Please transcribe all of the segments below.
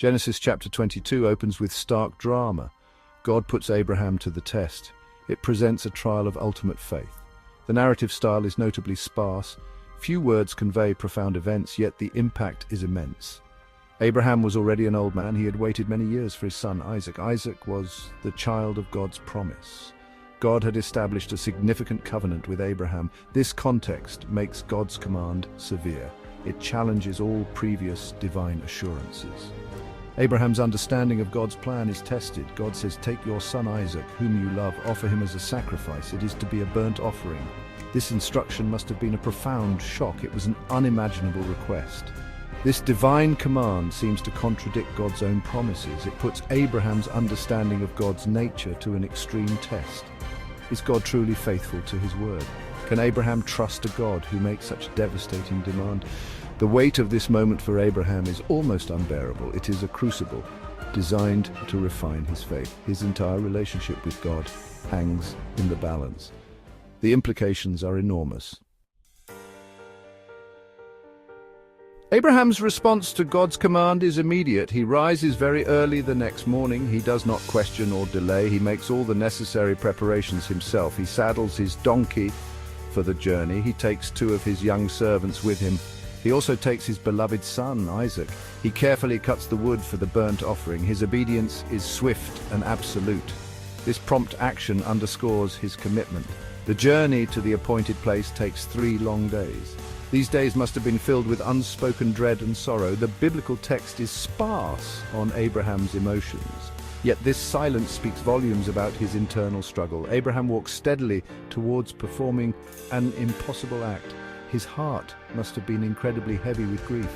Genesis chapter 22 opens with stark drama. God puts Abraham to the test. It presents a trial of ultimate faith. The narrative style is notably sparse. Few words convey profound events, yet the impact is immense. Abraham was already an old man. He had waited many years for his son Isaac. Isaac was the child of God's promise. God had established a significant covenant with Abraham. This context makes God's command severe. It challenges all previous divine assurances. Abraham's understanding of God's plan is tested. God says, "Take your son Isaac, whom you love, offer him as a sacrifice. It is to be a burnt offering." This instruction must have been a profound shock. It was an unimaginable request. This divine command seems to contradict God's own promises. It puts Abraham's understanding of God's nature to an extreme test. Is God truly faithful to his word? Can Abraham trust a God who makes such devastating demand? The weight of this moment for Abraham is almost unbearable. It is a crucible designed to refine his faith. His entire relationship with God hangs in the balance. The implications are enormous. Abraham's response to God's command is immediate. He rises very early the next morning. He does not question or delay. He makes all the necessary preparations himself. He saddles his donkey for the journey. He takes 2 of his young servants with him. He also takes his beloved son, Isaac. He carefully cuts the wood for the burnt offering. His obedience is swift and absolute. This prompt action underscores his commitment. The journey to the appointed place takes 3 long days. These days must have been filled with unspoken dread and sorrow. The biblical text is sparse on Abraham's emotions. Yet this silence speaks volumes about his internal struggle. Abraham walks steadily towards performing an impossible act. His heart must have been incredibly heavy with grief.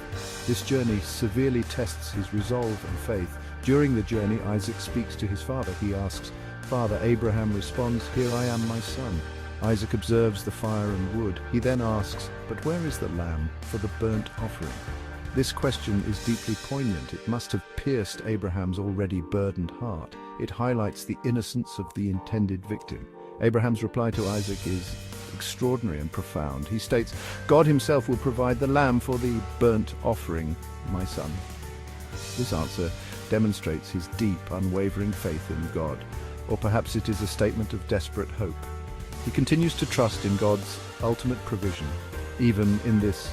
This journey severely tests his resolve and faith. During the journey, Isaac speaks to his father. He asks, "Father." Abraham responds, "Here I am, my son." Isaac observes the fire and wood. He then asks, "But where is the lamb for the burnt offering?" This question is deeply poignant. It must have pierced Abraham's already burdened heart. It highlights the innocence of the intended victim. Abraham's reply to Isaac is extraordinary and profound. He states, "God himself will provide the lamb for the burnt offering, my son." This answer demonstrates his deep, unwavering faith in God. Or perhaps it is a statement of desperate hope. He continues to trust in God's ultimate provision. Even in this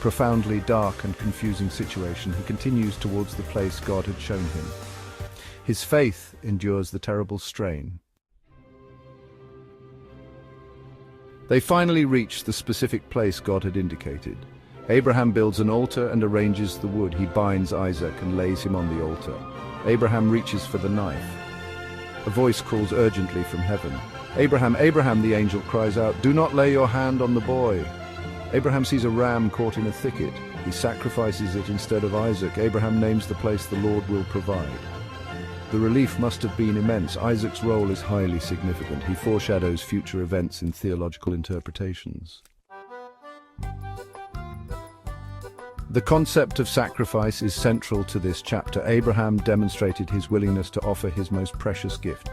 profoundly dark and confusing situation, he continues towards the place God had shown him. His faith endures the terrible strain. They finally reach the specific place God had indicated. Abraham builds an altar and arranges the wood. He binds Isaac and lays him on the altar. Abraham reaches for the knife. A voice calls urgently from heaven. "Abraham, Abraham," the angel cries out, "do not lay your hand on the boy." Abraham sees a ram caught in a thicket. He sacrifices it instead of Isaac. Abraham names the place the Lord will provide. The relief must have been immense. Isaac's role is highly significant. He foreshadows future events in theological interpretations. The concept of sacrifice is central to this chapter. Abraham demonstrated his willingness to offer his most precious gift.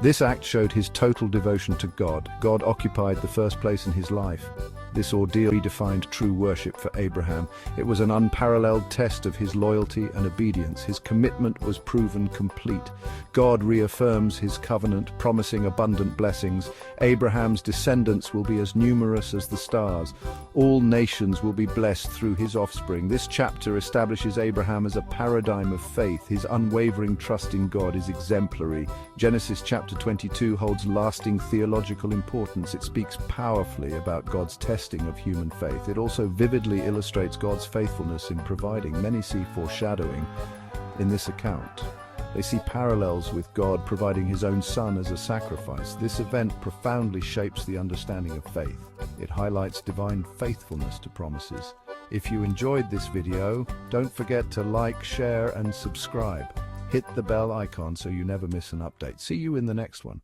This act showed his total devotion to God. God occupied the first place in his life. This ordeal redefined true worship for Abraham. It was an unparalleled test of his loyalty and obedience. His commitment was proven complete. God reaffirms his covenant, promising abundant blessings. Abraham's descendants will be as numerous as the stars. All nations will be blessed through his offspring. This chapter establishes Abraham as a paradigm of faith. His unwavering trust in God is exemplary. Genesis chapter 22 holds lasting theological importance. It speaks powerfully about God's testing of human faith. It also vividly illustrates God's faithfulness in providing. Many see foreshadowing in this account. They see parallels with God providing his own son as a sacrifice. This event profoundly shapes the understanding of faith. It highlights divine faithfulness to promises. If you enjoyed this video, don't forget to like, share, and subscribe. Hit the bell icon so you never miss an update. See you in the next one.